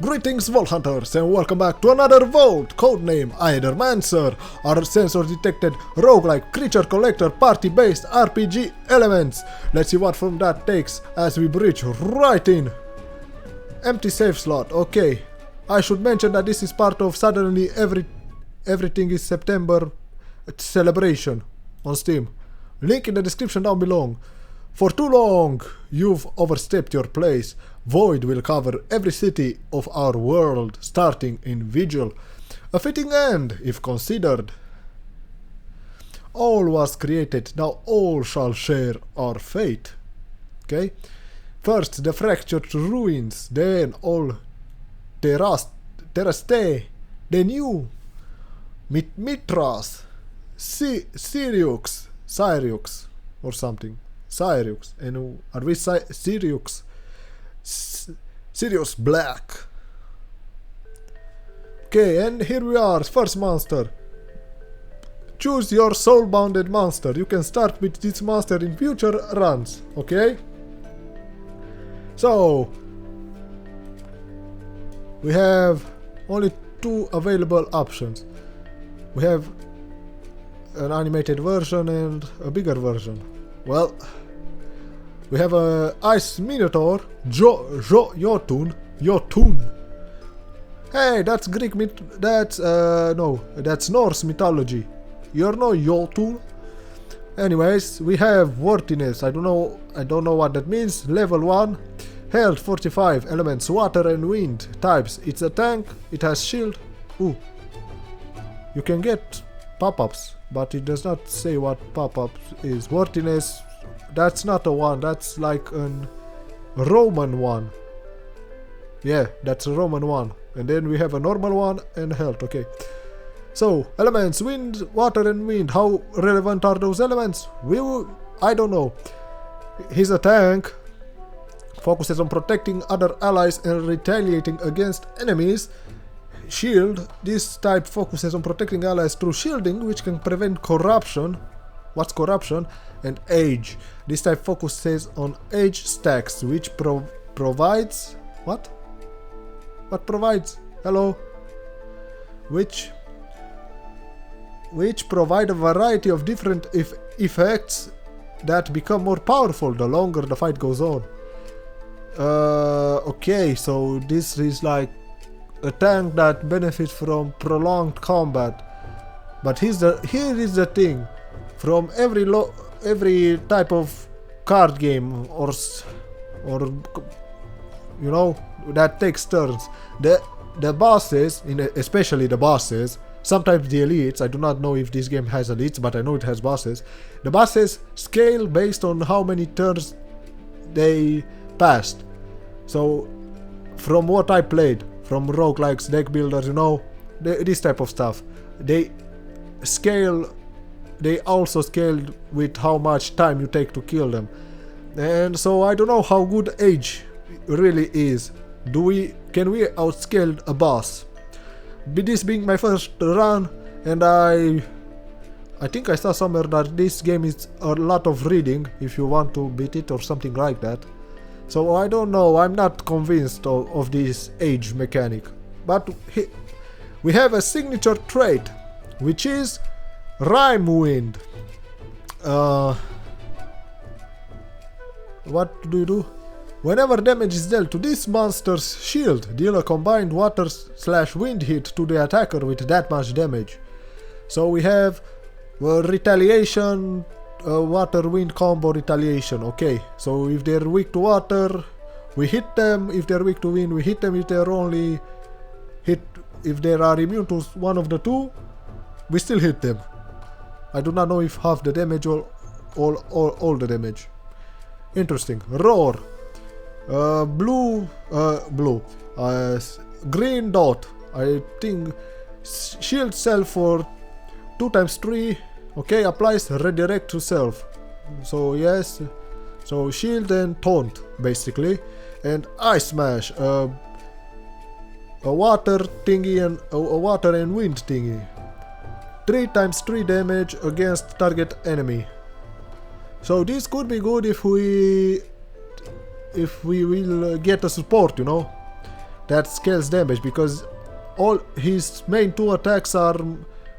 Greetings Vault Hunters and welcome back to another Vault, codename Aethermancer, our sensor detected roguelike creature collector party based RPG elements. Let's see what from that takes as we breach right in. Empty save slot, okay. I should mention that this is part of suddenly everything is September celebration on Steam. Link in the description down below. For too long, you've overstepped your place. Void will cover every city of our world, starting in Vigil. A fitting end, if considered. All was created, now all shall share our fate. Okay? First, the fractured ruins, then all terraste, the new Mitras, Syriux, or something. Syriux, and are we Syriux? Sirius Black. Okay, and here we are, first monster. Choose your soul-bounded monster. You can start with this monster in future runs, okay? So, we have only two available options. We have an animated version and a bigger version. Well, we have a Ice Minotaur, Jotun. Hey, that's Greek that's Norse mythology. You're no Jotun. Anyways, we have worthiness. I don't know what that means. Level 1. Health 45, elements water and wind. Types, it's a tank, it has shield. Ooh. You can get pop-ups, but it does not say what pop-ups is. Worthiness, that's not a one, that's like a Roman one. Yeah, that's a Roman one. And then we have a normal one and health, okay. So, elements, wind, water and wind. How relevant are those elements? I don't know. He's a tank. Focuses on protecting other allies and retaliating against enemies. Shield. This type focuses on protecting allies through shielding, which can prevent corruption. What's corruption? And age. This type focuses on age stacks, which provides... What? What provides? Hello? Which provide a variety of different effects that become more powerful the longer the fight goes on. Okay, so this is like a tank that benefits from prolonged combat. But here is the thing. From every type of card game or you know that takes turns, the bosses, especially the bosses, sometimes the elites, I do not know if this game has elites, but I know it has bosses. The bosses scale based on how many turns they passed. So from what I played, from roguelikes, deck builders, you know, this type of stuff, they also scaled with how much time you take to kill them. And so I don't know how good age really is. Can we outscale a boss? This being my first run, and I think I saw somewhere that this game is a lot of reading if you want to beat it or something like that. So I don't know, I'm not convinced of this age mechanic. But we have a signature trait, which is Rhyme Wind. What do you do? Whenever damage is dealt to this monster's shield, deal a combined water/wind hit to the attacker with that much damage. So we have retaliation, water-wind combo retaliation. Okay, so if they're weak to water, we hit them. If they're weak to wind, we hit them. If they are immune to one of the two, we still hit them. I do not know if half the damage or all the damage. Interesting. Roar. Green dot. I think shield self for 2 times 3. Okay, applies redirect to self. So yes, so shield and taunt basically, and ice smash. A water thingy and a water and wind thingy. 3 times 3 damage against target enemy. So this could be good if we will get a support, you know. that scales damage, because all his main 2 attacks are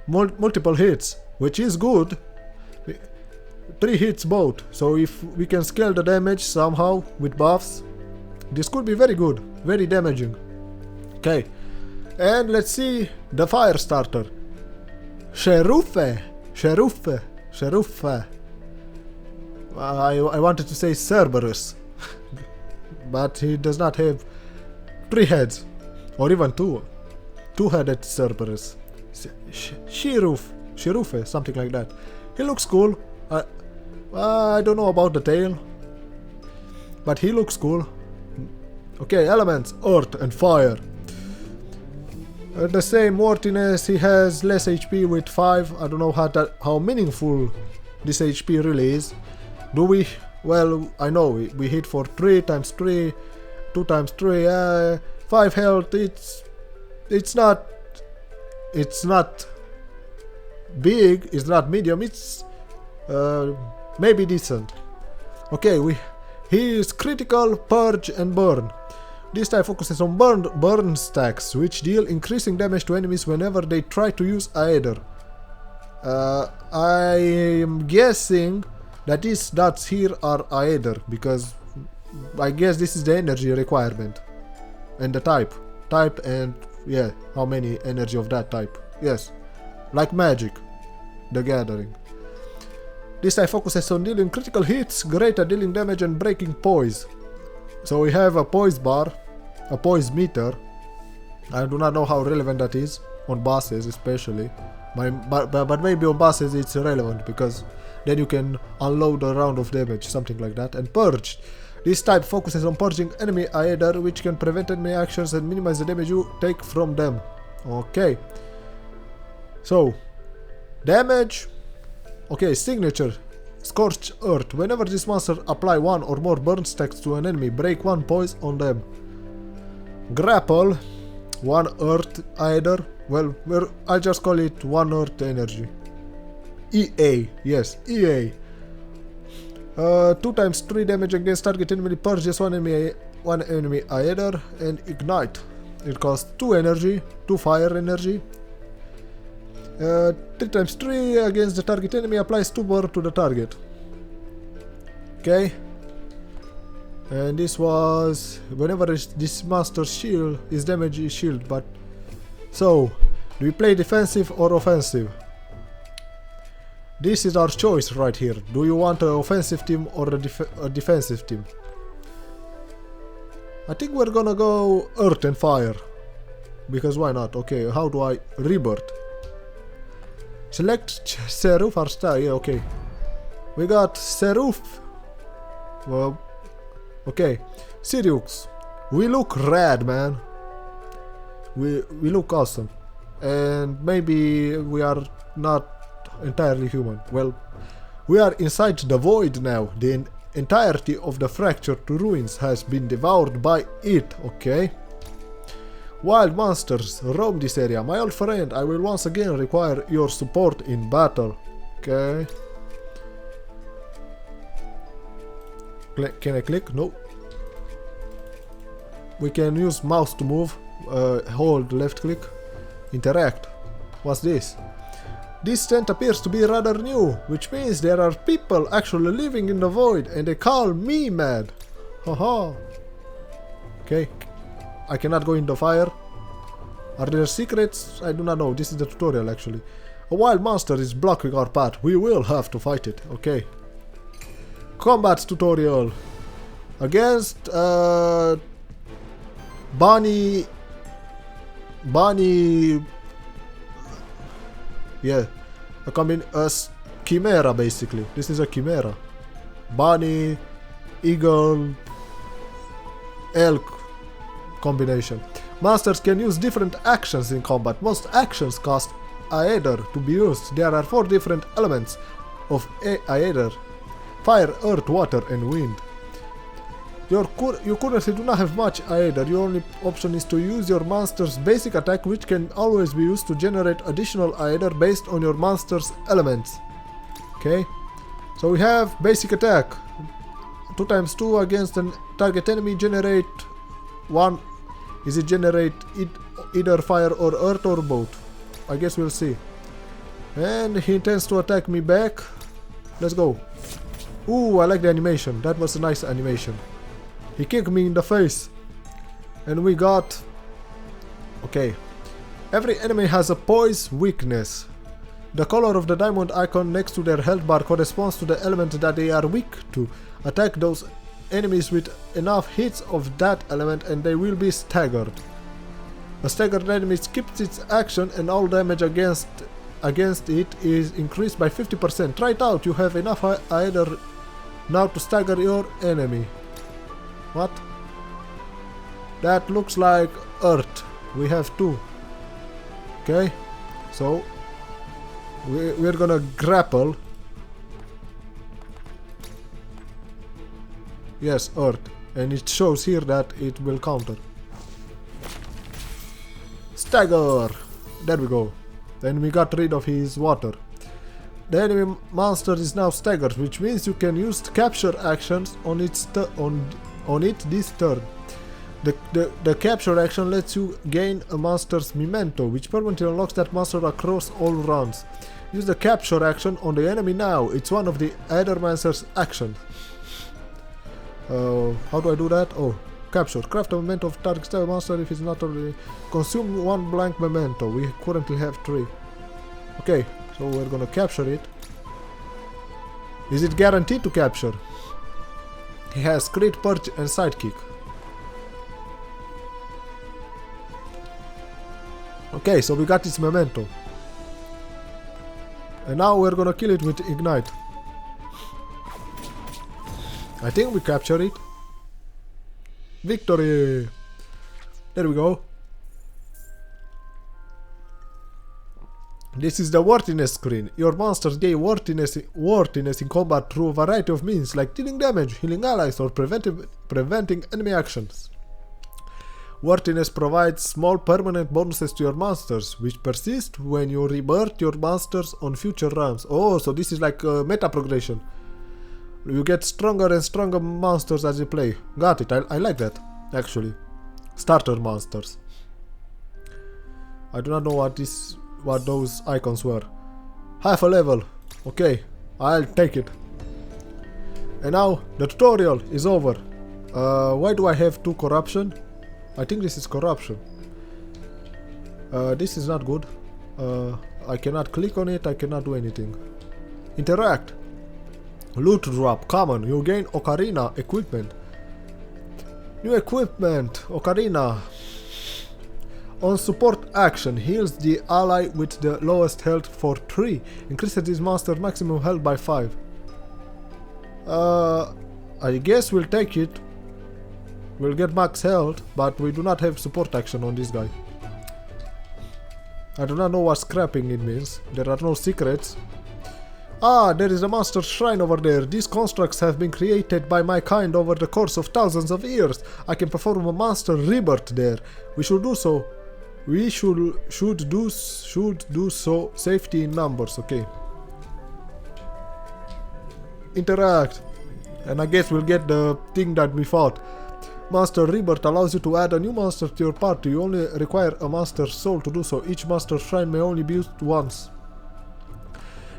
multiple hits, which is good. 3 hits both, so if we can scale the damage somehow with buffs, this could be very good, very damaging. Okay, and let's see the fire starter. Sheriff. I wanted to say Cerberus, but he does not have 3 heads, or even 2. 2-headed Cerberus. Sheriff, something like that. He looks cool. I don't know about the tail, but he looks cool. Okay, elements, earth and fire. The same worthiness, he has less HP with 5. I don't know how meaningful this HP really is. Do we? Well, I know we hit for 3 times 3, 2 times 3, 5 health. It's not big, it's not medium, it's maybe decent. Okay, he is critical, purge and burn. This type focuses on burn stacks, which deal increasing damage to enemies whenever they try to use Aether. I am guessing that these dots here are Aether, because I guess this is the energy requirement. And the type. And yeah, how many energy of that type. Yes, like magic, the gathering. This type focuses on dealing critical hits, greater dealing damage and breaking poise. So we have a poise bar, a poise meter. I do not know how relevant that is, on bosses especially. But maybe on bosses it's relevant, because then you can unload a round of damage, something like that. And purged. This type focuses on purging enemy Aether, which can prevent enemy actions and minimize the damage you take from them. Okay. So, damage. Okay, signature. Scorched Earth. Whenever this monster apply 1 or more burn stacks to an enemy, break 1 poise on them. Grapple. 1 Earth Aether. Well, I just call it 1 Earth energy. EA. Yes, EA. 2 times 3 damage against target enemy, purges 1 enemy Aether, and ignite. It costs 2 energy, 2 fire energy. 3 times 3 against the target enemy, applies 2 burn to the target. Okay. And this was whenever this master's shield, his damage is shield. But so, do we play defensive or offensive? This is our choice right here. Do you want an offensive team or a defensive team? I think we're gonna go Earth and Fire. Because why not? Okay, how do I rebirth? Select Seraph or Star. Yeah, okay. We got Seraph. Well, okay. Sirius. We look rad, man. We look awesome. And maybe we are not entirely human. Well, we are inside the void now. The entirety of the fracture to ruins has been devoured by it, okay? Wild monsters roam this area. My old friend, I will once again require your support in battle. Okay. Can I click? No. We can use mouse to move. Hold left click. Interact. What's this? This tent appears to be rather new, which means there are people actually living in the void, and they call me mad. Haha. Okay. I cannot go in the fire. Are there secrets? I do not know. This is the tutorial actually. A wild monster is blocking our path. We will have to fight it. Okay. Combat tutorial. Against Bunny. Yeah. A chimera basically. This is a chimera. Bunny, eagle, elk combination. Monsters can use different actions in combat. Most actions cost Aether to be used. There are 4 different elements of Aether: fire, earth, water, and wind. You currently do not have much Aether. Your only option is to use your monster's basic attack, which can always be used to generate additional Aether based on your monster's elements. Okay, so we have basic attack. 2 times 2 against a target enemy, generate 1 Is it generate either fire or earth or both? I guess we'll see. And he intends to attack me back. Let's go. Ooh, I like the animation. That was a nice animation. He kicked me in the face. And we got... Okay. Every enemy has a poise weakness. The color of the diamond icon next to their health bar corresponds to the element that they are weak to. Attack those enemies with enough hits of that element and they will be staggered. A staggered enemy skips its action and all damage against it is increased by 50%. Try it out, you have enough either now to stagger your enemy. What? That looks like earth. We have 2. Okay, so we're gonna grapple. Yes, earth. And it shows here that it will counter. Stagger! There we go. Then we got rid of his water. The enemy monster is now staggered, which means you can use capture actions on it this turn. The capture action lets you gain a monster's memento, which permanently unlocks that monster across all rounds. Use the capture action on the enemy now. It's one of the Aethermancer's actions. How do I do that? Oh, capture. Craft a memento of target style monster if it's not already. Consume 1 blank memento. We currently have 3. Okay, so we're gonna capture it. Is it guaranteed to capture? He has crit, purge, and sidekick. Okay, so we got this memento. And now we're gonna kill it with ignite. I think we capture it. Victory! There we go. This is the worthiness screen. Your monsters gain worthiness in combat through a variety of means, like dealing damage, healing allies, or preventing enemy actions. Worthiness provides small permanent bonuses to your monsters, which persist when you rebirth your monsters on future rounds. Oh, so this is like meta progression. You get stronger and stronger monsters as you play. Got it, I like that, actually. Starter monsters. I do not know what those icons were. Half a level. Okay, I'll take it. And now, the tutorial is over. Why do I have 2 corruption? I think this is corruption. This is not good. I cannot click on it, I cannot do anything. Interact. Loot drop, common. You gain Ocarina equipment. New equipment, Ocarina. On support action, heals the ally with the lowest health for 3. Increases this monster maximum health by 5. I guess we'll take it. We'll get max health, but we do not have support action on this guy. I do not know what scrapping it means. There are no secrets. Ah, there is a monster shrine over there. These constructs have been created by my kind over the course of thousands of years. I can perform a monster rebirth there. We should do so. We should do so. Safety in numbers. Okay. Interact. And I guess we'll get the thing that we fought. Monster Rebirth allows you to add a new monster to your party. You only require a monster soul to do so. Each monster shrine may only be used once.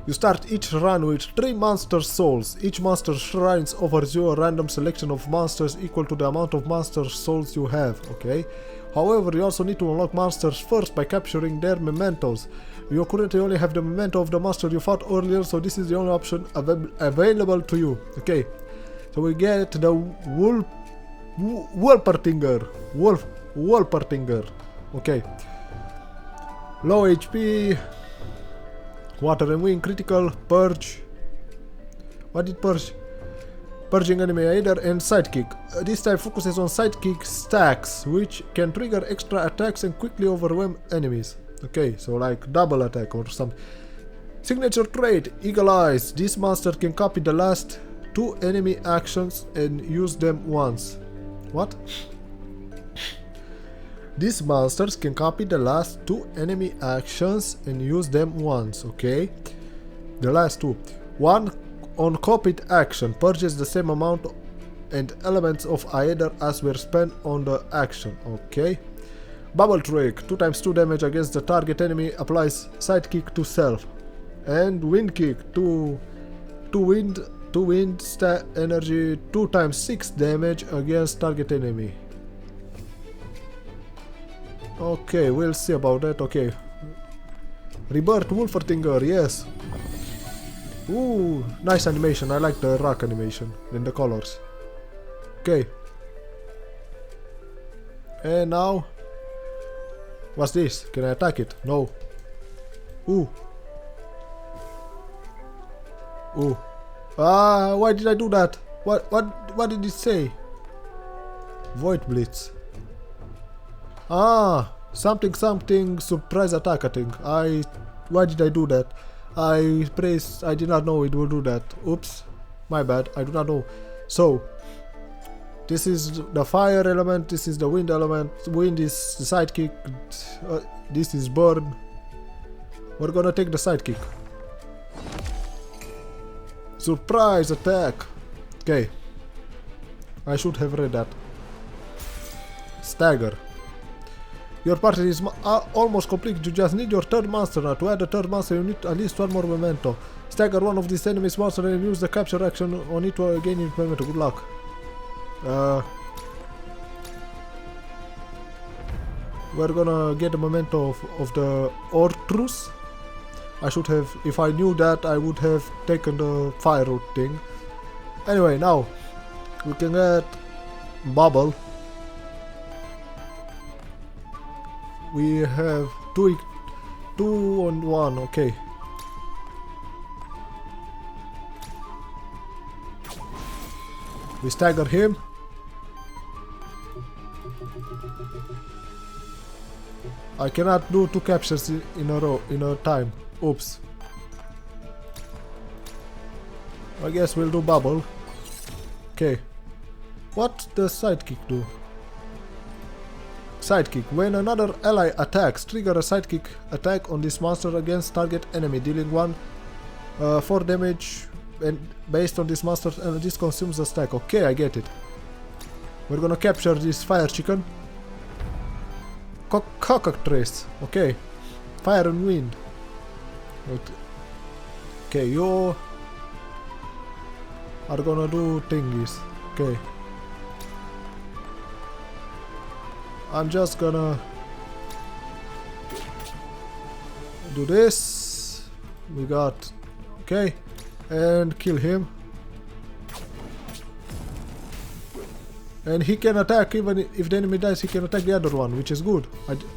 You start each run with 3 monster souls. Each monster shrine offers you a random selection of monsters equal to the amount of monster souls you have. Okay. However, you also need to unlock monsters first by capturing their mementos. You currently only have the memento of the monster you fought earlier, so this is the only option available to you. Okay. So we get the Wolpertinger. Okay. Low HP. Water and Wind, critical, purge. What did purge? Purging enemy aider and sidekick. This type focuses on sidekick stacks, which can trigger extra attacks and quickly overwhelm enemies. Okay, so like double attack or something. Signature trait, Eagle Eyes. This monster can copy the last 2 enemy actions and use them once. What? These monsters can copy the last 2 enemy actions and use them once, okay? The last 2. 1 uncopied action purges the same amount and elements of either as were spent on the action, okay? Bubble trick. 2 times 2 damage against the target enemy. Applies sidekick to self. And wind kick. 2 wind energy. 2 times 6 damage against target enemy. Okay, we'll see about that. Okay. Rebirth Wolfertinger, yes. Ooh, nice animation. I like the rock animation and the colors. Okay. And now, what's this? Can I attack it? No. Ooh. Ooh. Ah, why did I do that? What did it say? Void Blitz. Ah, something surprise attack, I think. Why did I do that? I did not know it will do that. Oops. My bad. I do not know. So, this is the fire element, this is the wind element. Wind is the sidekick. This is burn. We're gonna take the sidekick. Surprise attack. Okay. I should have read that. Stagger. Your party is almost complete. You just need your third monster now. To add a third monster, you need at least one more memento. Stagger one of these enemy's monsters and use the capture action on it to gain your memento. Good luck. We're gonna get a memento of the Ortrus. I should have, if I knew that, I would have taken the fire root thing. Anyway, now we can get Bubble. We have two on one, okay. We stagger him. I cannot do 2 captures in a row, in a time. Oops. I guess we'll do Bubble. Okay. What does sidekick do? Sidekick. When another ally attacks, trigger a sidekick attack on this monster against target enemy, dealing 4 damage, and based on this monster, and this consumes a stack. Okay, I get it. We're gonna capture this fire chicken. Cockatrice. Okay. Fire and wind. Okay, you are gonna do thingies. Okay. I'm just gonna do this. We got, okay, and kill him. And he can attack even if the enemy dies. He can attack the other one, which is good.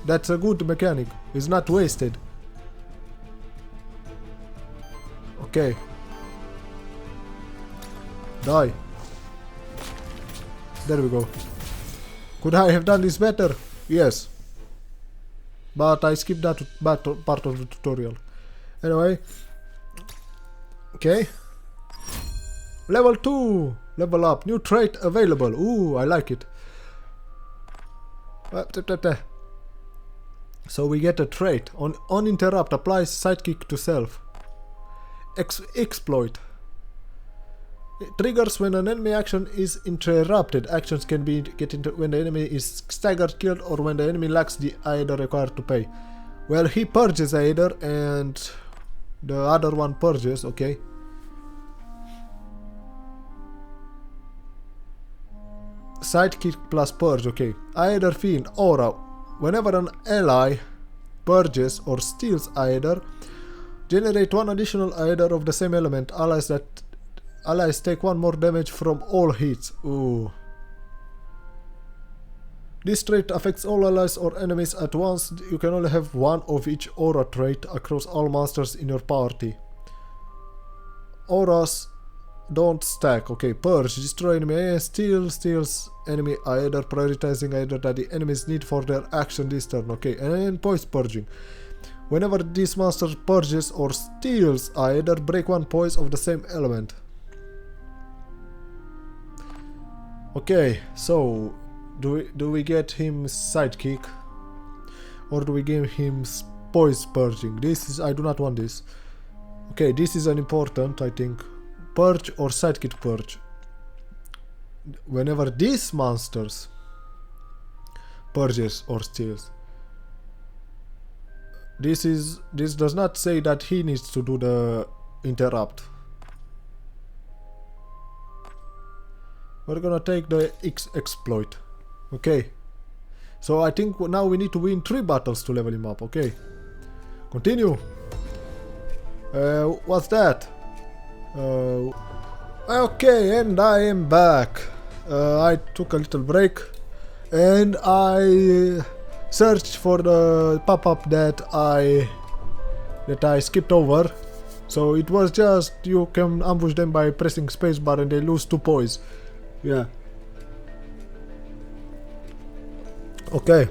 That's a good mechanic. It's not wasted. Okay. Die. There we go. Could I have done this better? Yes. But I skipped that part of the tutorial. Anyway. Okay. Level 2! Level up. New trait available. Ooh, I like it. So we get a trait. On uninterrupt, applies sidekick to self. Exploit. It triggers when an enemy action is interrupted. Actions can be when the enemy is staggered, killed, or when the enemy lacks the Aether required to pay. Well, he purges Aether and the other one purges, okay. Sidekick plus purge, okay. Aether Fiend, Aura. Whenever an ally purges or steals Aether, generate 1 additional Aether of the same element. Allies take 1 more damage from all hits. Ooh. This trait affects all allies or enemies at once. You can only have 1 of each aura trait across all monsters in your party. Auras don't stack. Okay, purge. Destroy enemy and steals enemy Aether, prioritizing Aether that the enemies need for their action this turn. Okay, and poise purging. Whenever this monster purges or steals Aether, break 1 poise of the same element. Okay, so do we get him sidekick or do we give him poise purging? This is, I do not want this. Okay, this is an important, I think. Purge or sidekick purge. Whenever these monsters purges or steals, This does not say that he needs to do the interrupt. We're gonna take the exploit. Okay. So I think now we need to win 3 battles to level him up. Okay. Continue. What's that? Okay, and I am back. I took a little break and I searched for the pop-up that I skipped over. So it was just you can ambush them by pressing spacebar and they lose 2 poise. Yeah. Okay.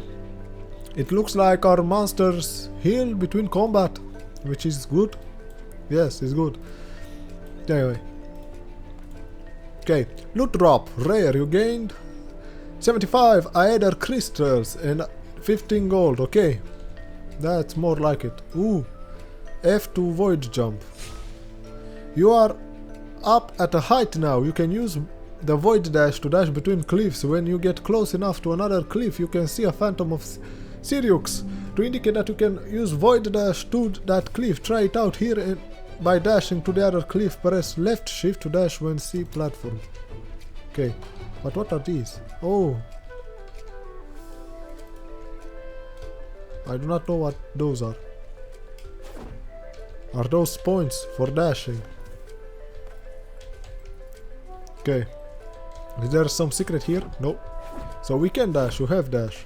It looks like our monsters heal between combat, which is good. Yes, it's good. Anyway. Okay. Loot drop. Rare. You gained 75 Aether crystals and 15 gold. Okay. That's more like it. Ooh. F2 void jump. You are up at a height now. You can use the void dash to dash between cliffs. When you get close enough to another cliff, you can see a phantom of Sirius. To indicate that you can use void dash to that cliff, try it out here and by dashing to the other cliff. Press left shift to dash when see platform. Okay, but what are these? Oh, I do not know what those are. Are those points for dashing? Okay. Is there some secret here? No. So we can dash, you have dash.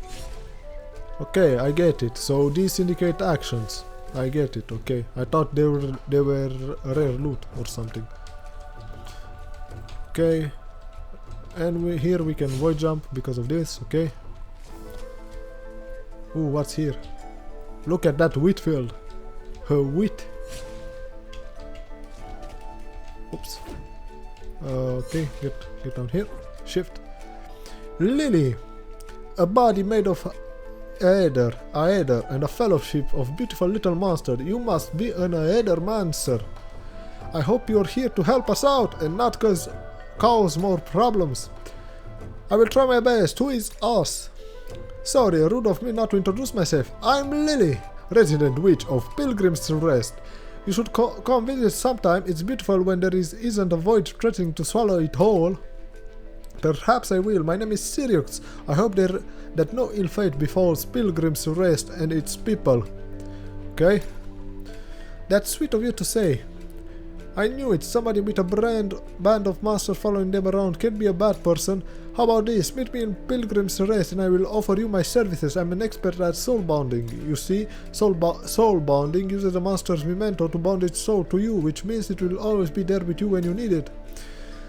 Okay, I get it. So these indicate actions. I get it, okay. I thought they were rare loot or something. Okay. And here we can void jump because of this, okay. Ooh, what's here? Look at that wheat field. Her wheat. Oops. Okay, get down here. Shift. Lily, a body made of Aether, and a fellowship of beautiful little monsters. You must be an Aethermancer. I hope you're here to help us out and not cause more problems. I will try my best. Who is us? Sorry, rude of me not to introduce myself. I'm Lily, resident witch of Pilgrim's Rest. You should come visit sometime. It's beautiful when there isn't a void threatening to swallow it whole. Perhaps I will. My name is Sirius. I hope that no ill fate befalls Pilgrim's Rest and its people. Okay? That's sweet of you to say. I knew it. Somebody with a band of monsters following them around can't be a bad person. How about this? Meet me in Pilgrim's Rest and I will offer you my services. I'm an expert at soul bonding. You see, soul bonding uses a monster's memento to bond its soul to you, which means it will always be there with you when you need it.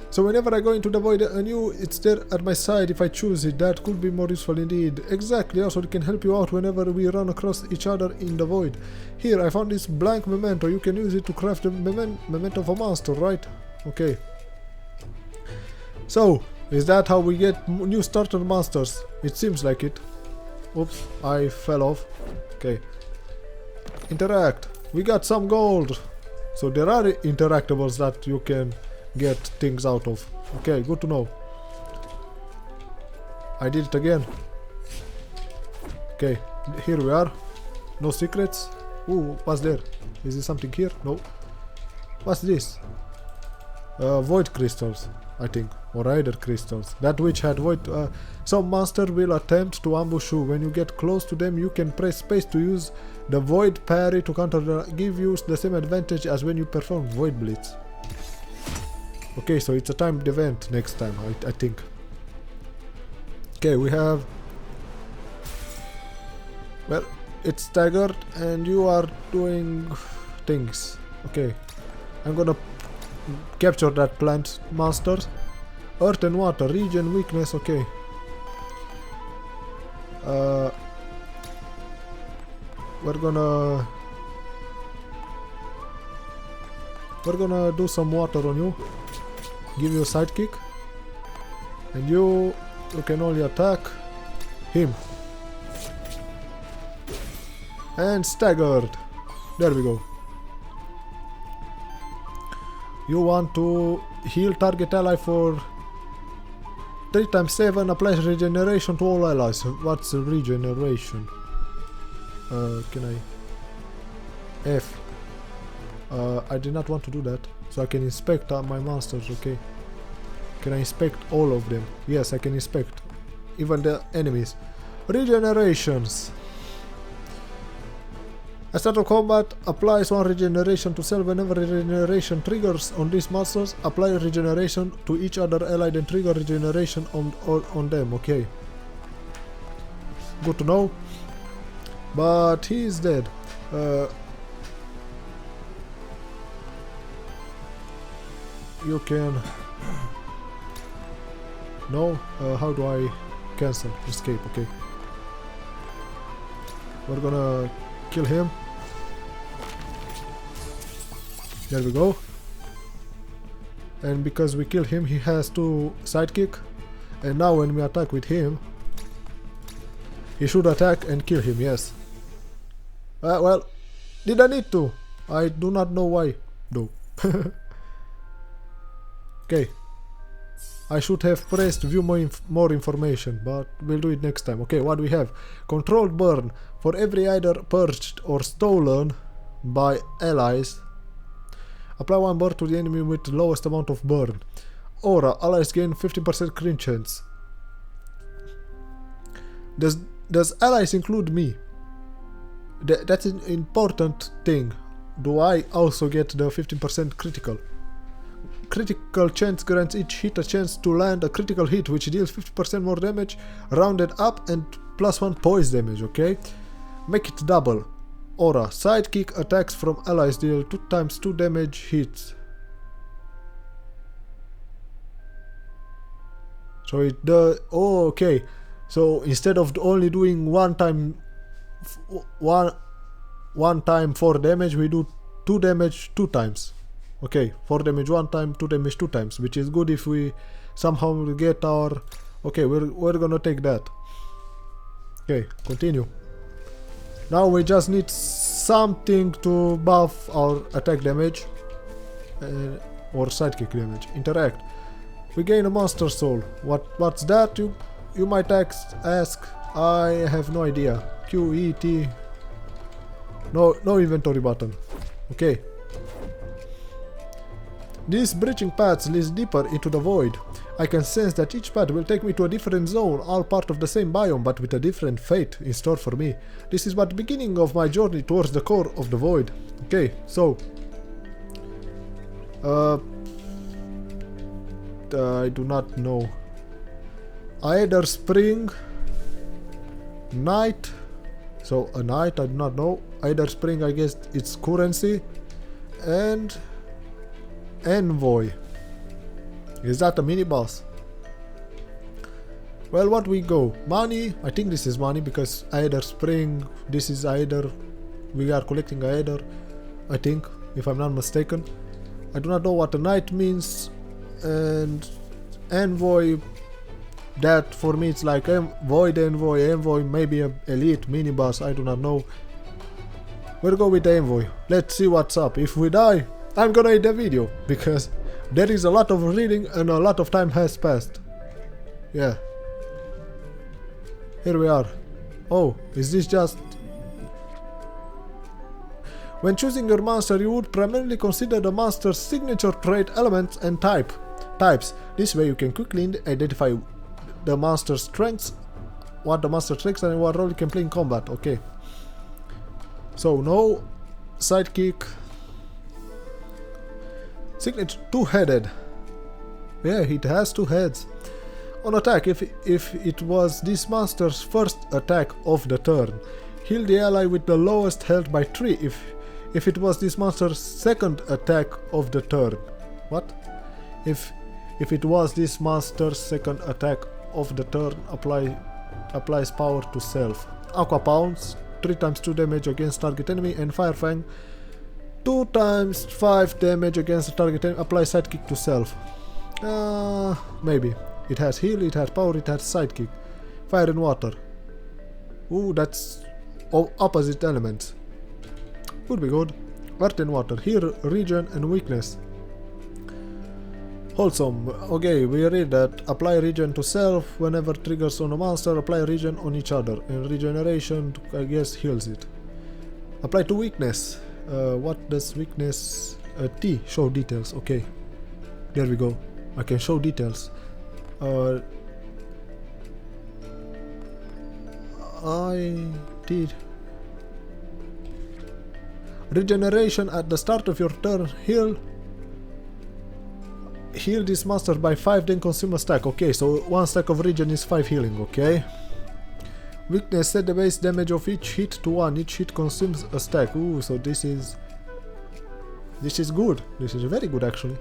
So whenever I go into the void anew, it's there at my side if I choose it. That could be more useful indeed. Exactly, also it can help you out whenever we run across each other in the void. Here, I found this blank memento. You can use it to craft the memento of a monster, right? Okay. So, is that how we get new starter monsters? It seems like it. Oops, I fell off. Okay. Interact. We got some gold. So there are interactables that you can get things out of. Okay, good to know. I did it again. Okay, here we are. No secrets. Ooh, what's there? Is there something here? No. What's this? Void crystals, I think. Or either crystals. That witch had void. Some monster will attempt to ambush you. When you get close to them, you can press space to use the void parry to give you the same advantage as when you perform void blitz. Okay, so it's a timed event next time, I think. Okay, we have... Well, it's staggered and you are doing things. Okay, I'm gonna capture that plant monster. Earth and water, region, weakness, okay. We're gonna do some water on you. Give you a sidekick. And you can only attack him. And staggered. There we go. You want to heal target ally for 3 times 7, applies regeneration to all allies. What's regeneration? Can I... F. I did not want to do that. So I can inspect my monsters, okay. Can I inspect all of them? Yes, I can inspect. Even the enemies. Regenerations. At start of combat, applies 1 regeneration to self. Whenever regeneration triggers on these monsters, apply regeneration to each other ally and trigger regeneration on them, okay. Good to know. But he is dead. You can... No? How do I cancel? Escape, okay. We're gonna kill him. There we go. And because we kill him, he has 2 sidekick. And now when we attack with him, he should attack and kill him, yes. Well, did I need to? I do not know why, though. Okay. I should have pressed view more information, but we'll do it next time. Okay, what do we have? Controlled burn. For every either purged or stolen by allies, apply 1 burn to the enemy with the lowest amount of burn. Aura. Allies gain 15% crit chance. Does allies include me? That's an important thing. Do I also get the 15% critical? Critical chance grants each hit a chance to land a critical hit which deals 50% more damage, rounded up, and +1 poise damage, okay? Make it double. Aura. Sidekick attacks from allies deal 2 times 2 damage hits. So it does... Oh, okay. So instead of only doing one time 4 damage, we do 2 damage 2 times. Okay, 4 damage 1 time, 2 damage 2 times, which is good if we somehow get our... Okay, we're gonna take that. Okay, continue. Now we just need something to buff our attack damage or sidekick damage. Interact. We gain a monster soul. What's that? You might ask. I have no idea. Q, E, T. No inventory button. Okay. These breaching paths lead deeper into the void. I can sense that each path will take me to a different zone, all part of the same biome, but with a different fate in store for me. This is but the beginning of my journey towards the core of the void. Okay, so... I do not know. Either spring... Night... So, a night, I do not know. Either spring, I guess it's currency. And... Envoy. Is that a mini boss? Well, what we go? Money. I think this is money because either spring. This is either. We are collecting either. I think, if I'm not mistaken. I do not know what a knight means. And envoy. That for me it's like void envoy. Envoy maybe a elite mini boss. I do not know. We'll go with the envoy. Let's see what's up. If we die, I'm gonna end the video because there is a lot of reading and a lot of time has passed. Yeah. Here we are. Oh, is this just... When choosing your monster, you would primarily consider the monster's signature trait, elements, and types. This way you can quickly identify the monster's strengths, what the monster strengths, and what role you can play in combat. Okay. So, no sidekick. Signature 2-headed. Yeah, it has 2 heads. On attack, if it was this monster's first attack of the turn, heal the ally with the lowest health by 3. If it was this monster's second attack of the turn. What? If it was this monster's second attack of the turn, applies power to self. Aqua Pounce, 3 times 2 damage against target enemy, and Fire Fang, 2 times 5 damage against the target enemy, apply sidekick to self. Maybe. It has heal, it has power, it has sidekick. Fire and water. Ooh, that's opposite elements. Would be good. Earth and water. Heal, regen, and weakness. Wholesome. Okay, we read that apply regen to self whenever triggers on a monster, apply regen on each other. And regeneration, I guess, heals it. Apply to weakness. What does weakness... T, show details, okay. There we go. I can show details. I did... Regeneration at the start of your turn. Heal this monster by 5, then consume a stack. Okay, so 1 stack of regen is 5 healing, okay. Weakness, set the base damage of each hit to 1. Each hit consumes a stack. Ooh, so this is good. This is very good actually.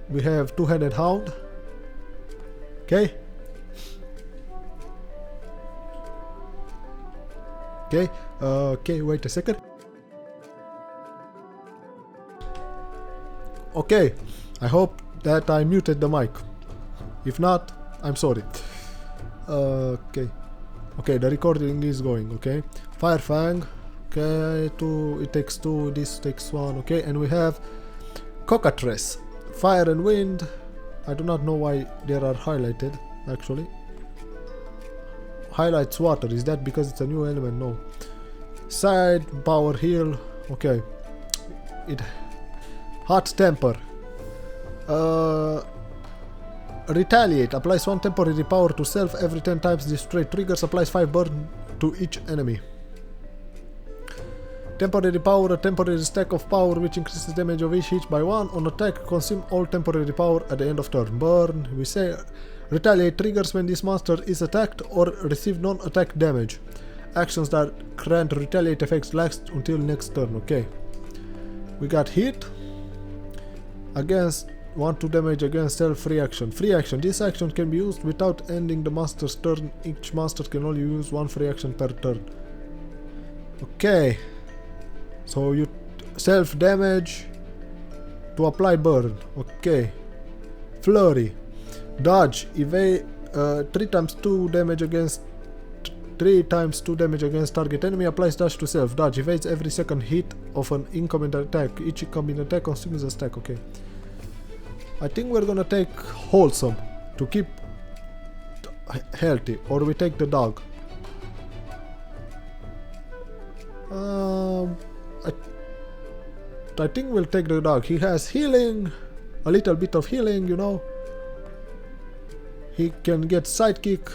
We have two-headed hound. Okay. Okay, wait a second. Okay, I hope that I muted the mic. If not, I'm sorry. Okay, the recording is going, okay. Fire Fang, okay, it takes 2, this takes 1, okay, and we have Cockatrice, Fire and Wind. I do not know why they are highlighted, actually. Highlights water, is that because it's a new element? No. Side, power, heal, okay. Hot temper. Retaliate, applies 1 temporary power to self every 10 times destroy triggers, applies 5 burn to each enemy. Temporary power, a temporary stack of power which increases damage of each hit by 1 on attack, consume all temporary power at the end of turn. Burn, we say, retaliate triggers when this monster is attacked or receive non-attack damage. Actions that grant retaliate effects last until next turn, okay. We got hit. Against 1-2 damage against self, free action. Free action. This action can be used without ending the monster's turn. Each monster can only use 1 free action per turn. Okay. So you self damage to apply burn. Okay. Flurry. Dodge. Evade 3 times 2 damage against 3 times 2 damage against target enemy, applies dash to self. Dodge evades every second hit of an incoming attack. Each incoming attack consumes a stack. Okay. I think we're gonna take wholesome to keep healthy, or we take the dog. I think we'll take the dog. He has healing, a little bit of healing, you know. He can get sidekick.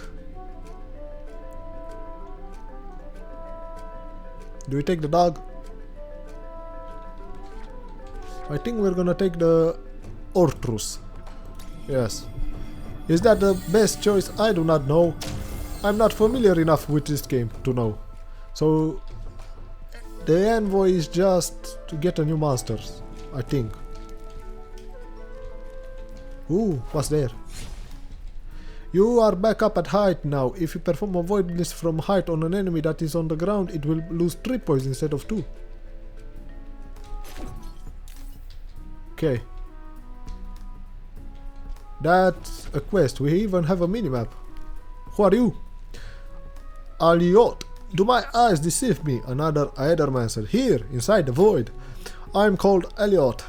Do we take the dog? I think we're gonna take the Ortrus. Yes. Is that the best choice? I do not know. I'm not familiar enough with this game to know. So the envoy is just to get a new monster, I think. Ooh, what's there? You are back up at height now. If you perform a void blast from height on an enemy that is on the ground, it will lose 3 points instead of 2. Okay. That's a quest. We even have a minimap. Who are you? Aliot. Do my eyes deceive me? Another Aethermancer. Here, inside the void. I'm called Elliot.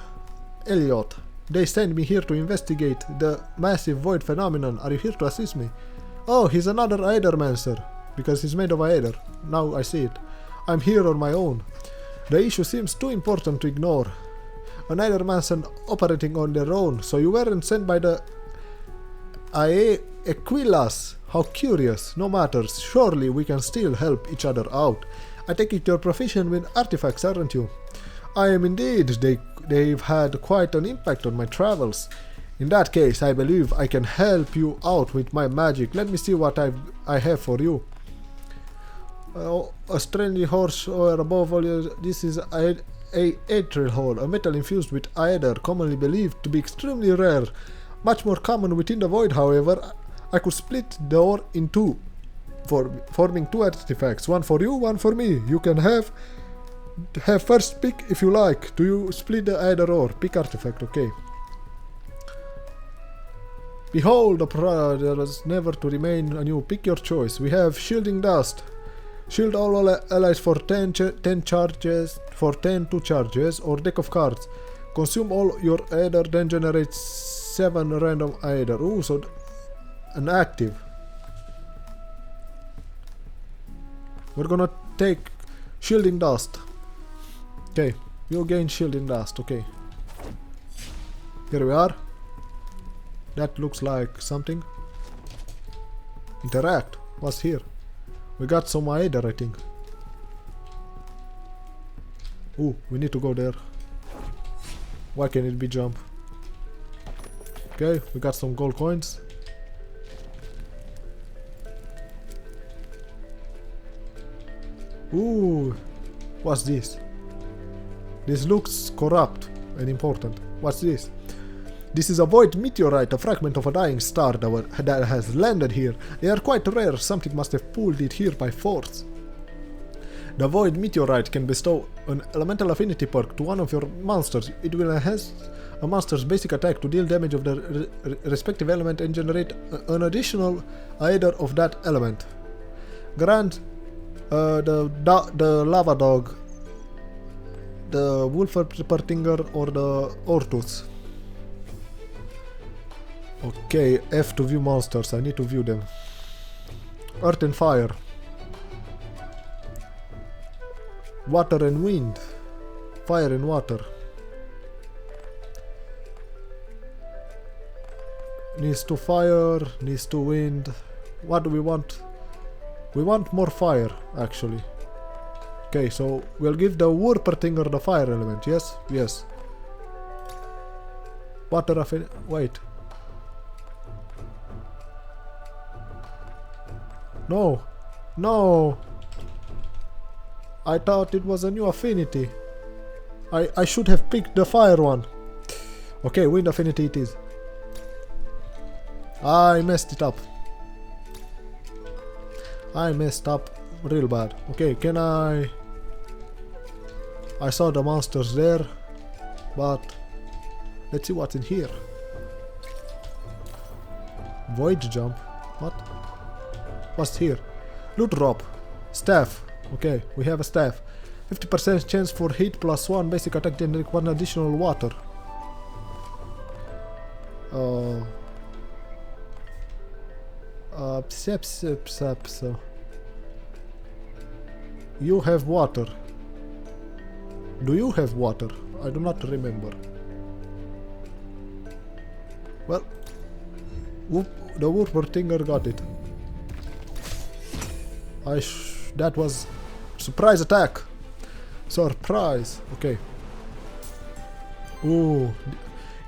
They sent me here to investigate the massive void phenomenon. Are you here to assist me? Oh, he's another Aethermancer. Because he's made of Aether. Now I see it. I'm here on my own. The issue seems too important to ignore. An Aethermancer operating on their own. So you weren't sent by the Aquilas. How curious. No matters. Surely we can still help each other out. I take it you're proficient with artifacts, aren't you? I am indeed. They've had quite an impact on my travels. In that case, I believe I can help you out with my magic. Let me see what I have for you. A strange horse or above all, this is a atrial hole, a metal infused with aether, commonly believed to be extremely rare. Much more common within the void, however. I could split the ore in 2, forming 2 artifacts, one for you, one for me. You can have first pick if you like. Do you split the aether ore? Pick artifact, okay. Behold, there is never to remain anew. Pick your choice. We have shielding dust. Shield all allies for 10 charges, for 2 charges, or deck of cards. Consume all your aether, then generate 7 random aether. Ooh, so an active. We're gonna take shielding dust. Okay, you gain shielding dust, okay. Here we are. That looks like something. Interact. What's here? We got some Aether, I think. Ooh, we need to go there. Why can't it be jump? Okay, we got some gold coins. Ooh, what's this? This looks corrupt and important. What's this? This is a void meteorite, a fragment of a dying star that has landed here. They are quite rare, something must have pulled it here by force. The void meteorite can bestow an elemental affinity perk to one of your monsters. It will enhance a monster's basic attack to deal damage of the respective element and generate an additional Aether of that element. Grant the lava dog, the Wolferpertinger or the Ortus. Okay, F to view monsters. I need to view them. Earth and fire. Water and wind. Fire and water. Needs to fire, needs to wind. What do we want? We want more fire, actually. Okay, so we'll give the Wolferpertinger the fire element, yes? Yes. Water affinity. Wait. No. No. I thought it was a new affinity. I should have picked the fire one. Okay, wind affinity it is. I messed it up. I messed up real bad. Okay, can I saw the monsters there, but let's see what's in here. Void jump. What? What's here? Loot drop. Staff. Okay, we have a staff. 50% chance for hit plus 1 basic attack and 1 additional water. You have water. Do you have water? I do not remember. Well, the Wolferpertinger got it. That was surprise attack. Surprise. Okay. Ooh.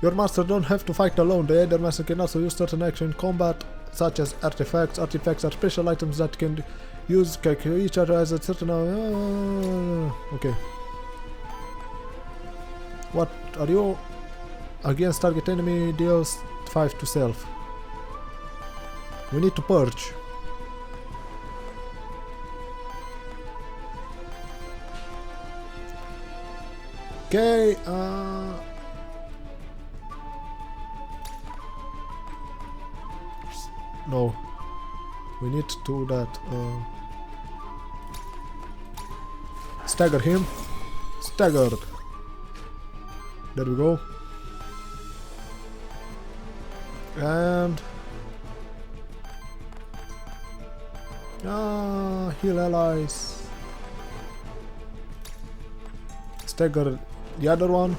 Your master don't have to fight alone. The Aethermancer can also use certain action in combat, such as artifacts. Artifacts are special items that can use each other as a certain... okay. What are you? Against target enemy deals 5 to self. We need to purge. Okay, no. We need to do that. Stagger him. Staggered. There we go. And... heal allies. Stagger the other one.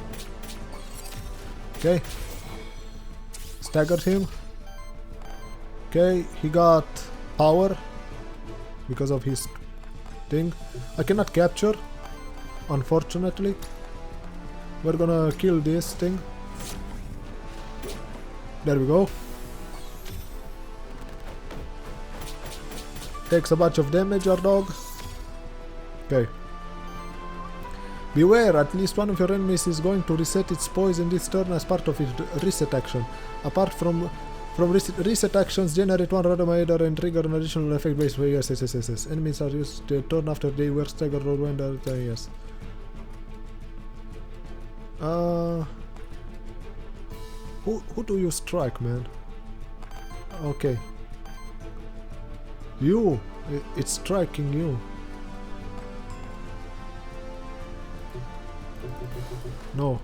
Okay. Staggered him. Okay, he got power because of his thing. I cannot capture, unfortunately. We're gonna kill this thing. There we go. Takes a bunch of damage, our dog. Okay. Beware, at least one of your enemies is going to reset its poison this turn as part of its reset action. Apart from reset actions, generate one random Aether and trigger an additional effect based on yes. Enemies are used to turn after they were staggered or when they're yes. Who do you strike, man? Okay. You! It's striking you. No.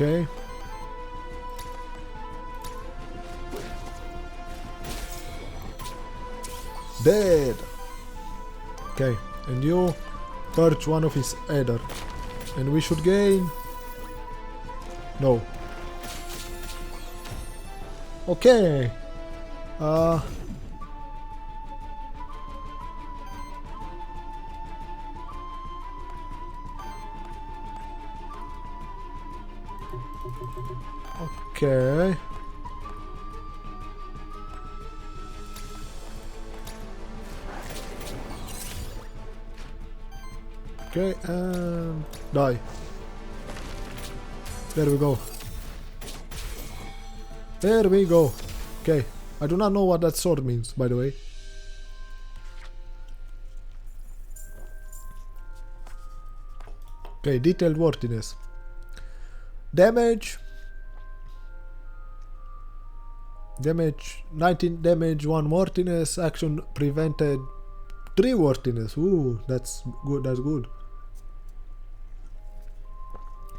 Okay. Dead. Okay, and you purge one of his Aether. And we should gain... No. Okay. Okay. Okay, and die. There we go. There we go. Okay, I do not know what that sword means, by the way. Okay, detailed worthiness. Damage. Damage, 19 damage, 1 worthiness. Action prevented, 3 worthiness. Ooh, that's good, that's good.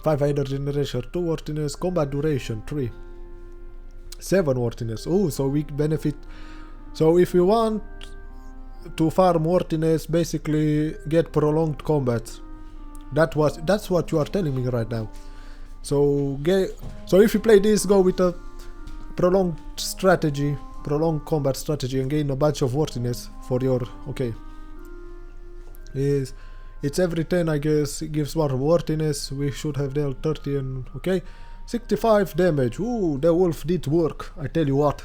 5 Aether generation, 2 worthiness. Combat duration, 3. 7 worthiness. Ooh, so we benefit. So if you want to farm worthiness, basically get prolonged combat. That's what you are telling me right now. So if you play this, go with a prolonged strategy, prolonged combat strategy, and gain a bunch of worthiness for your... Okay. It's every 10, I guess. It gives 1 worthiness. We should have dealt 30 and... Okay. 65 damage. Ooh, the wolf did work. I tell you what.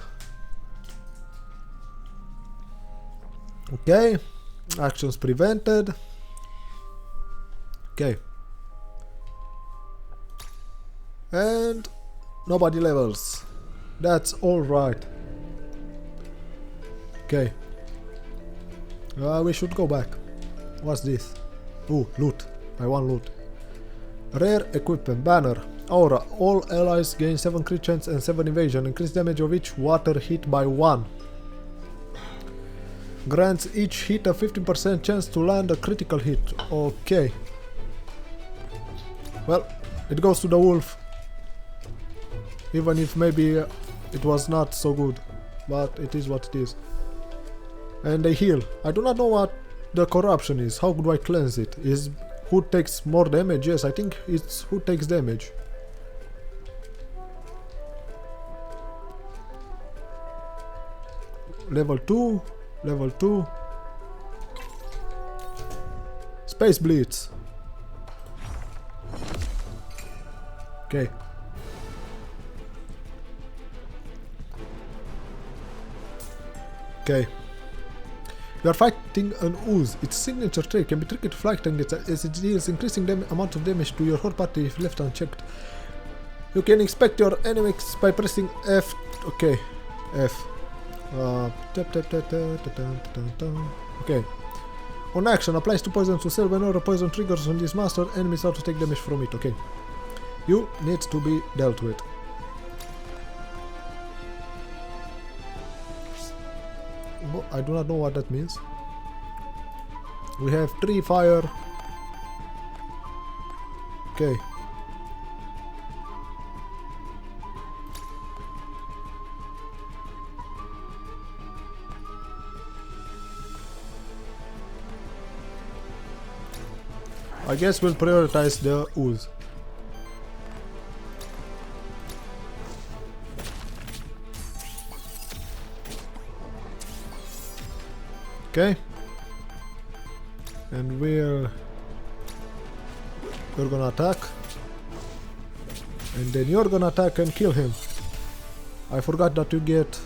Okay. Actions prevented. Okay. And nobody levels. That's alright. Okay. We should go back. What's this? Ooh, loot. I want loot. Rare equipment. Banner. Aura. All allies gain 7 crit chance and 7 evasion. Increase damage of each water hit by 1. Grants each hit a 15% chance to land a critical hit. Okay. Well, it goes to the wolf. Even if maybe it was not so good. But it is what it is. And they heal. I do not know what the corruption is. How do I cleanse it? Is who takes more damage? Yes, I think it's who takes damage. Level 2. Level 2. Space Blitz. Okay. Okay. You are fighting an ooze. Its signature trait can be tricky to flight targets as it deals increasing amount of damage to your whole party if left unchecked. You can inspect your enemies by pressing F. Okay. F. Okay. On action, applies 2 poison to cell. Whenever a poison triggers on this master, enemies are to take damage from it. Okay. You need to be dealt with. I do not know what that means. We have 3 fire. Okay. I guess we'll prioritize the ooze. Okay. And we're gonna attack. And then you're gonna attack and kill him. I forgot that you get...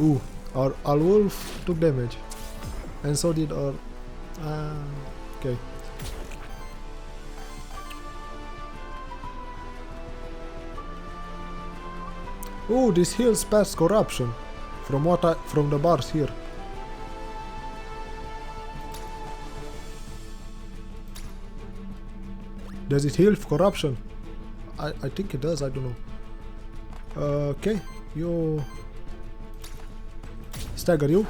Ooh, our wolf took damage. And so did our... okay. Ooh, this heals past corruption. From the bars here. Does it heal corruption? I think it does, I don't know. Okay, you... Stagger you.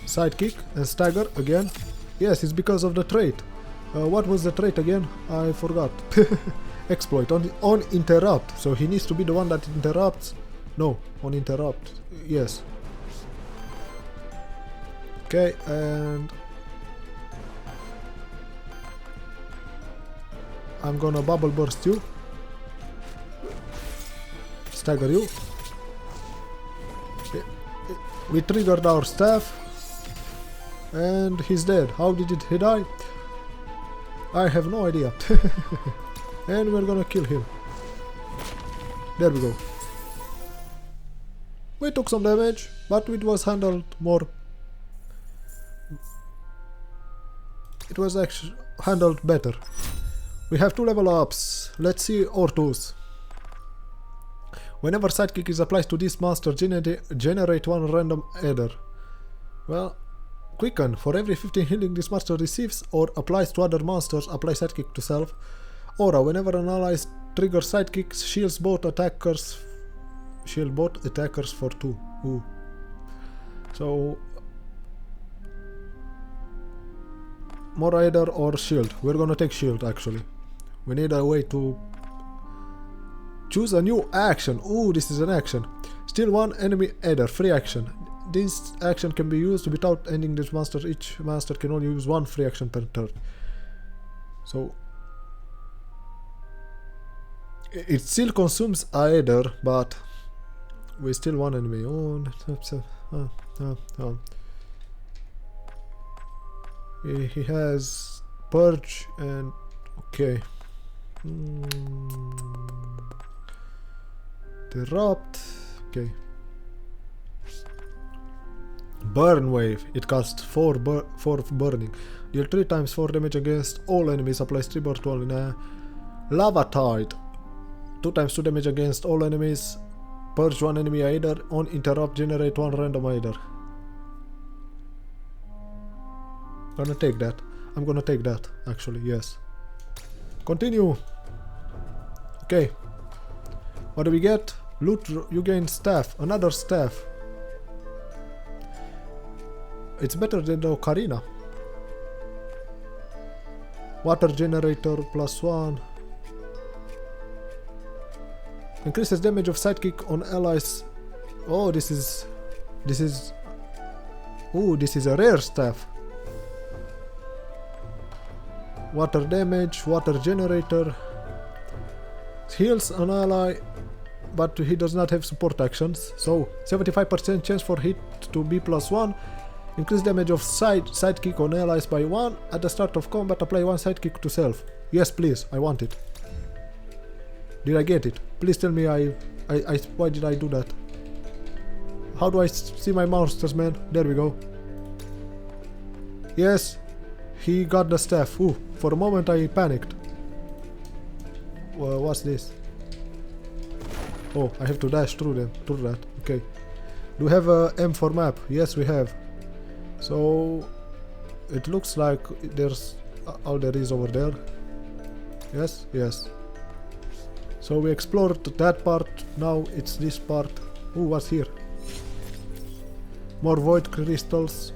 Sidekick and stagger again. Yes, it's because of the trait. What was the trait again? I forgot. Exploit on interrupt. So he needs to be the one that interrupts. No, on interrupt. Yes. Okay, and I'm gonna bubble burst you. Stagger you. We triggered our staff. And he's dead. How did he die? I have no idea. And we're gonna kill him. There we go. We took some damage, but it was handled more. It was actually handled better. We have 2 level ups. Let's see our tools. Whenever sidekick is applied to this monster, generate 1 random adder. Well, quicken. For every 15 healing this monster receives or applies to other monsters, apply sidekick to self. Aura. Whenever an ally triggers sidekicks, shields both attackers. Shield both attackers for 2. Ooh. So more adder or shield. We're gonna take shield actually. We need a way to choose a new action. Ooh, this is an action. Steal 1 enemy adder. Free action. This action can be used without ending this monster. Each monster can only use 1 free action per turn. So it still consumes a adder, but we still 1 enemy. He has purge and okay. Interrupt. Okay. Burn wave. It casts 4 burning. Deal 3 times 4 damage against all enemies. Applies 3 burn to all in a lava tide. 2 times 2 damage against all enemies. Purge 1 enemy either. On interrupt, generate 1 random either. Gonna take that. I'm gonna take that actually. Yes. Continue. Okay. What do we get? Loot. You gain staff. Another staff. It's better than the ocarina. Water generator +1. Increases damage of sidekick on allies. Oh, this is. Ooh, this is a rare staff. Water damage, water generator. Heals an ally, but he does not have support actions. So 75% chance for hit to be +1. Increase damage of sidekick on allies by 1. At the start of combat, apply 1 sidekick to self. Yes, please, I want it. Did I get it? Please tell me why did I do that? How do I see my monsters, man? There we go. Yes, he got the staff. Ooh, for a moment I panicked. What's this? Oh, I have to dash through that. Okay. Do we have a M for map? Yes, we have. So it looks like there's all there is over there. Yes, yes. So we explored that part. Now it's this part. Ooh, what's here? More void crystals.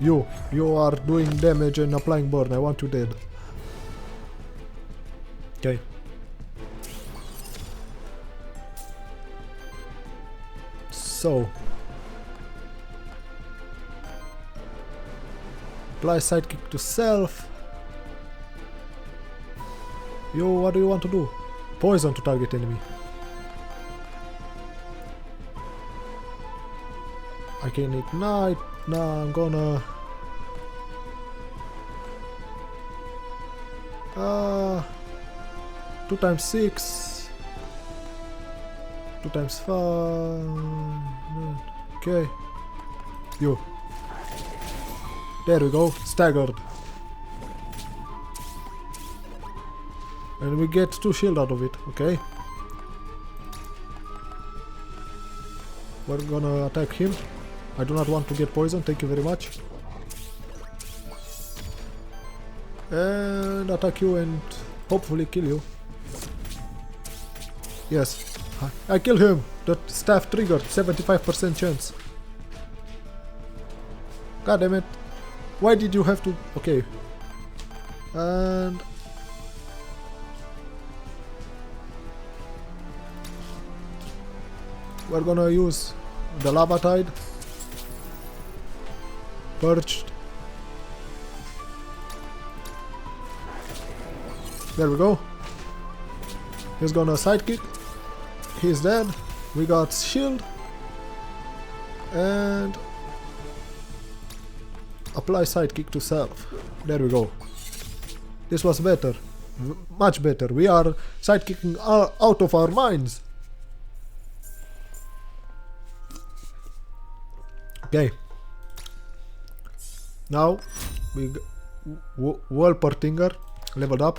You are doing damage and applying burn. I want you dead. Okay. So apply sidekick to self. What do you want to do? Poison to target enemy. I can ignite. Now I'm gonna 2 times 6, 2 times 5. Okay. There we go. Staggered. And we get 2 shield out of it. Okay. We're gonna attack him. I do not want to get poisoned. Thank you very much. And attack you and hopefully kill you. Yes. I kill him. The staff triggered. 75% chance. God damn it. Why did you have to... Okay. And... we're gonna use the lava tide. Purged. There we go. He's gonna sidekick. He's dead. We got shield. And apply sidekick to self. There we go. This was better. Much better. We are sidekicking out of our minds. Okay. Now we Wolpertinger leveled up.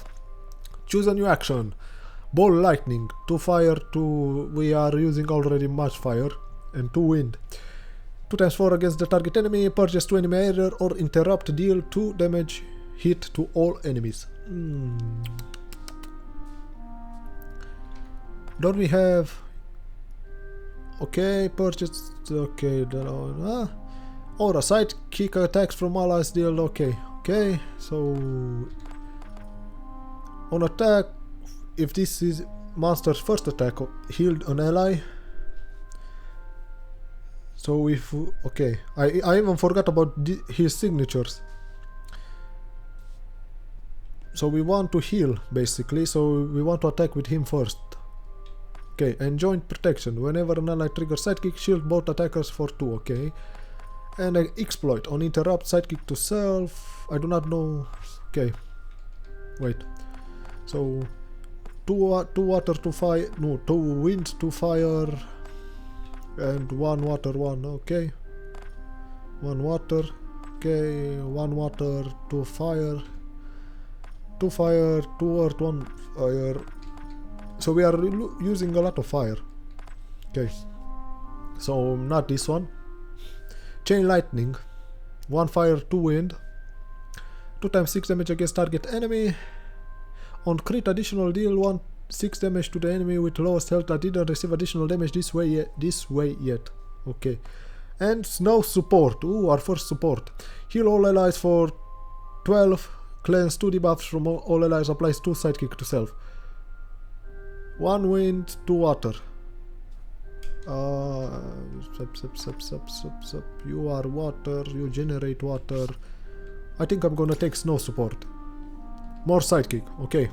Choose a new action. Ball lightning. 2 fire, 2... we are using already much fire. And 2 wind. 2 times 4 against the target enemy. Purchase 2 enemy area or interrupt. Deal 2 damage hit to all enemies. Don't we have... okay, purchase... okay, or a sidekick attacks from allies deal... okay, okay, so... on attack, if this is monster's first attack, healed an ally. So if... okay, I even forgot about his signatures. So we want to heal, basically, so we want to attack with him first. Okay, and joint protection. Whenever an ally triggers sidekick, shield both attackers for 2, okay. And an exploit. On interrupt, sidekick to self. I do not know... okay. Wait. So... 2 water, 2 fire... no, 2 wind, 2 fire... and 1 water, 1, okay. 1 water, okay. 1 water, 2 fire... 2 fire, 2 earth, 1 fire... so we are using a lot of fire. Okay. So not this one. Chain lightning. 1 fire, 2 wind. 2 times 6 damage against target enemy. On crit additional deal 6 damage to the enemy with lowest health that didn't receive additional damage this way yet. Okay. And snow support. Ooh, our first support. Heal all allies for 12. Cleanse 2 debuffs from all allies. Applies 2 sidekick to self. 1 wind, 2 water. You are water, you generate water. I think I'm gonna take snow support. More sidekick, okay.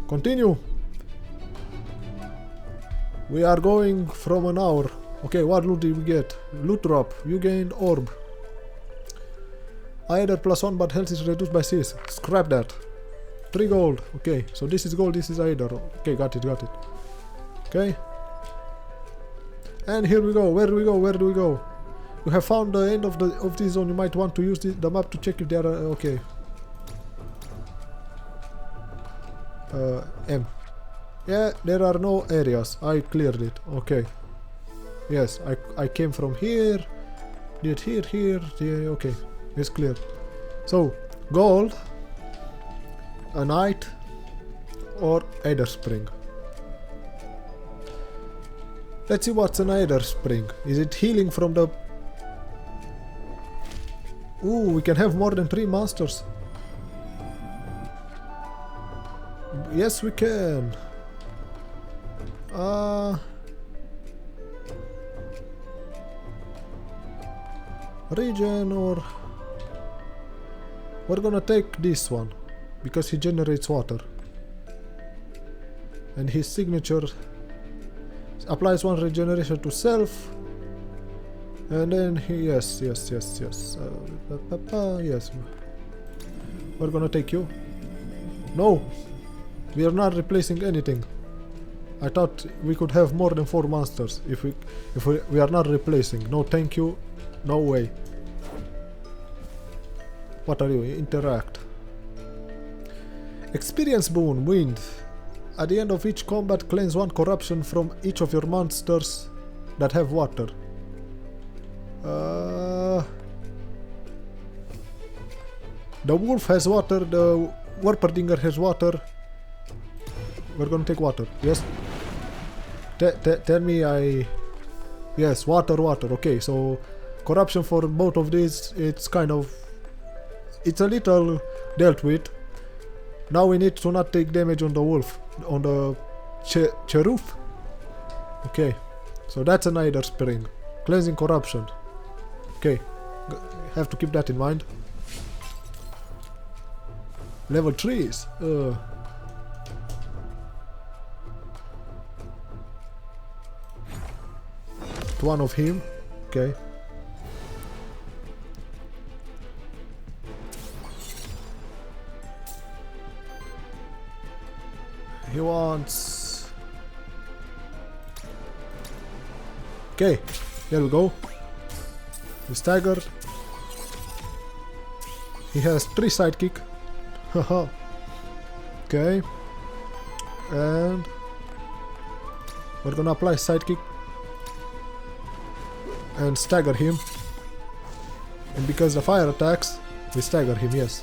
Continue. We are going from an hour. Okay, what loot did we get? Loot drop, you gained orb. Either +1 but health is reduced by 6. Scrap that. 3 gold. Okay, so this is gold, this is either. Okay, got it. Okay. And here we go. Where do we go? You have found the end of this zone. You might want to use the map to check if there are... okay. M. Yeah, there are no areas. I cleared it. Okay. Yes, I came from here. Did here. Yeah, okay. It's clear. So, gold, a knight, or Aether Spring. Let's see what's an Aether Spring. Is it healing from the... ooh, we can have more than 3 monsters. Yes, we can. Regen or... we're gonna take this one. Because he generates water. And his signature... applies 1 regeneration to self. And then he... yes. Yes. We're gonna take you. No! We are not replacing anything. I thought we could have more than 4 monsters if we are not replacing. No, thank you. No way. What are you? Interact. Experience boon, wind. At the end of each combat, cleanse 1 corruption from each of your monsters that have water. The wolf has water, the Wolpertinger has water. We're gonna take water, yes? Tell me I... yes, water, okay, so corruption for both of these, it's kind of it's a little dealt with. Now we need to not take damage on the wolf, on the cheroof. Okay, so that's an Either Spring. Cleansing corruption. Okay, have to keep that in mind. Level 3s. One of him. Okay. He wants... Okay, there we go. He's staggered. He has 3 sidekick. Haha. Okay. And we're gonna apply sidekick and stagger him. And because the fire attacks, we stagger him, yes.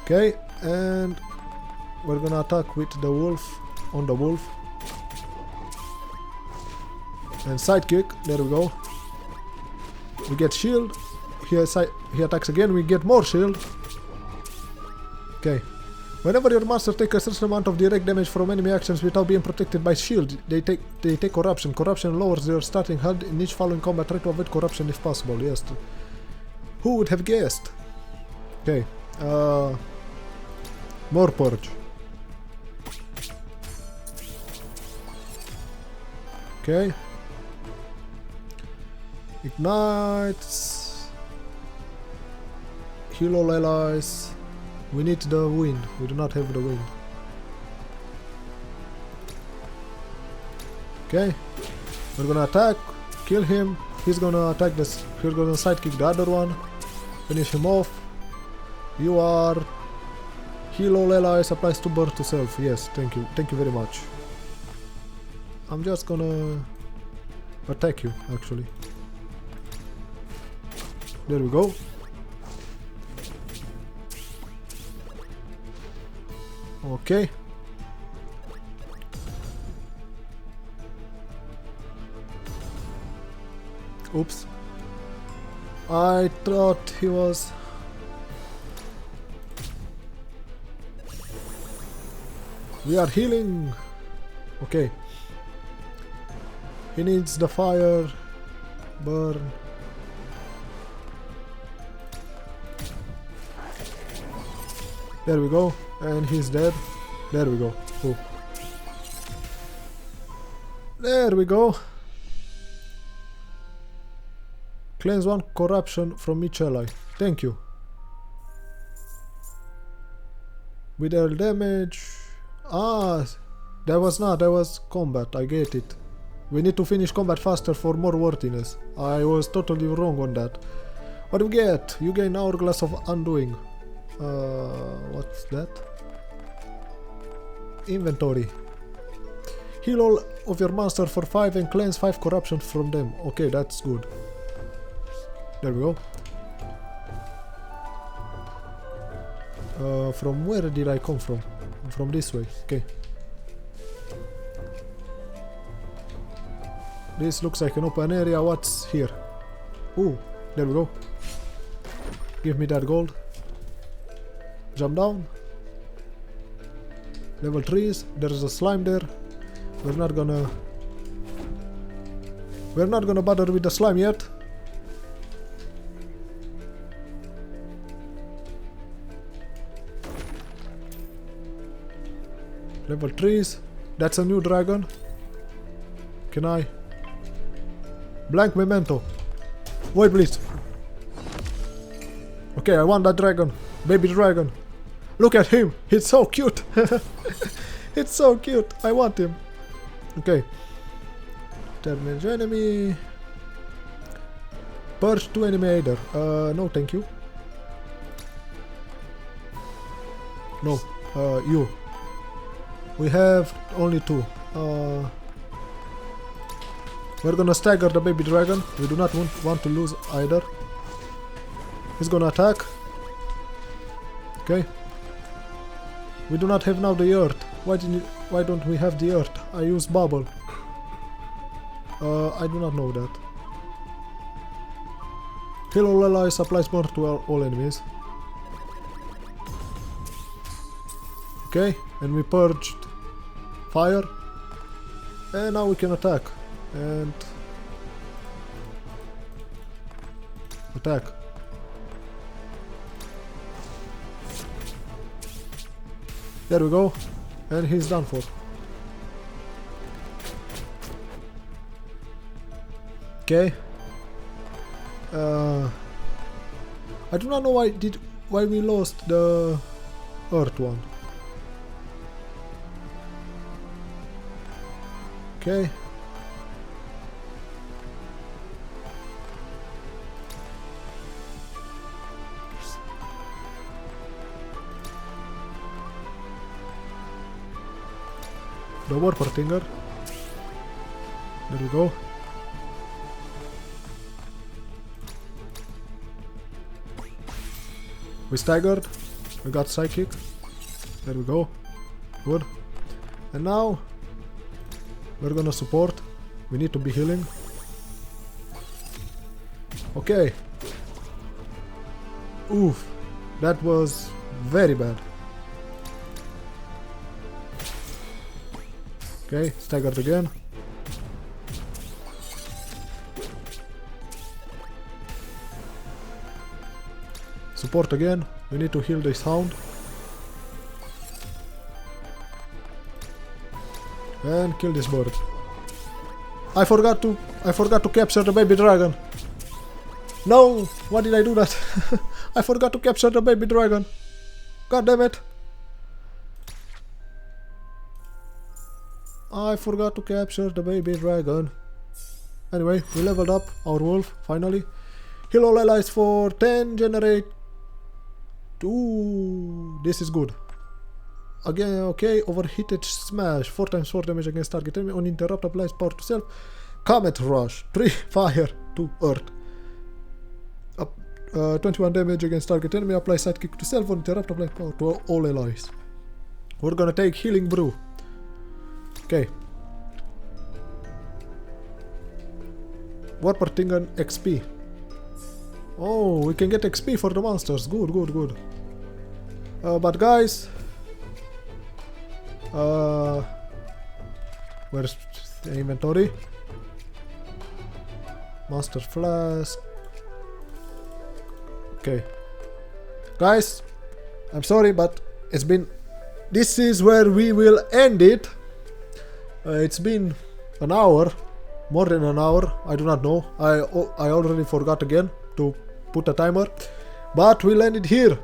Okay, and we're gonna attack with the wolf, on the wolf. And sidekick, there we go. We get shield. He attacks again, we get more shield. Okay. Whenever your monster takes a certain amount of direct damage from enemy actions without being protected by shield, they take corruption. Corruption lowers their starting health in each following combat. Try to avoid corruption if possible. Yes. Who would have guessed? Okay. More purge. Okay. Ignites. Heal all allies. We need the wind. We do not have the wind. Okay. We're gonna attack. Kill him. He's gonna attack this. He's gonna sidekick the other one. Finish him off. You are... Heal all allies. Applies 2 burst to self. Yes, thank you. Thank you very much. I'm just gonna... attack you, actually. There we go. Okay. Oops. I thought he was... We are healing. Okay. He needs the fire. Burn. There we go. And he's dead. There we go. Oh. There we go. Cleanse 1 corruption from each ally. Thank you. With air damage. Ah, that was combat. I get it. We need to finish combat faster for more worthiness. I was totally wrong on that. What do we get? You gain Hourglass of Undoing. What's that? Inventory. Heal all of your monster for 5 and cleanse 5 corruption from them. Okay, that's good. There we go. From where did I come from? From this way. Okay. This looks like an open area. What's here? Ooh, there we go. Give me that gold. Jump down. Level 3s. There's a slime there. We're not gonna bother with the slime yet. Level 3s. That's a new dragon. Can I? Blank memento. Wait, please. Okay, I want that dragon. Baby dragon. Look at him. He's so cute. It's so cute. I want him. Okay. Damage enemy. Purge 2 enemy either. No, thank you. No. You. We have only 2. We're gonna stagger the baby dragon. We do not want to lose either. He's gonna attack. Okay. We do not have now the earth. Why don't we have the earth? I use bubble. I do not know that. Heal all allies, applies more to all enemies. Okay, and we purged fire. And now we can attack. And attack. There we go. And he's done for. Okay. I do not know why we lost the earth one. Okay. The warper finger. There we go. We staggered. We got psychic. There we go. Good. And now we're gonna support. We need to be healing. Okay. Oof. That was very bad. Okay, staggered again. Support again. We need to heal this hound. And kill this bird. I forgot to capture the baby dragon. No! Why did I do that? I forgot to capture the baby dragon. God damn it. I forgot to capture the baby dragon. Anyway, we leveled up our wolf, finally. Heal all allies for 10, generate... Ooh, this is good. Again, okay, overheated smash. 4 times 4 damage against target enemy. Uninterrupted applies power to self. Comet rush. 3 fire to earth. 21 damage against target enemy. Apply sidekick to self. Uninterrupted applies power to all allies. We're gonna take healing brew. Okay. Warpertingen XP. Oh, we can get XP for the monsters. Good, good, good. But guys, where's the inventory? Master flask. Okay. Guys, I'm sorry, but it's been... This is where we will end it. It's been an hour. More than an hour. I do not know. I already forgot again to put a timer. But we'll end it here.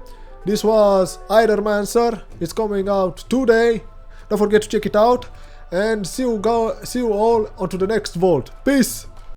This was Aethermancer. It's coming out today. Don't forget to check it out. And see you all onto the next vault. Peace!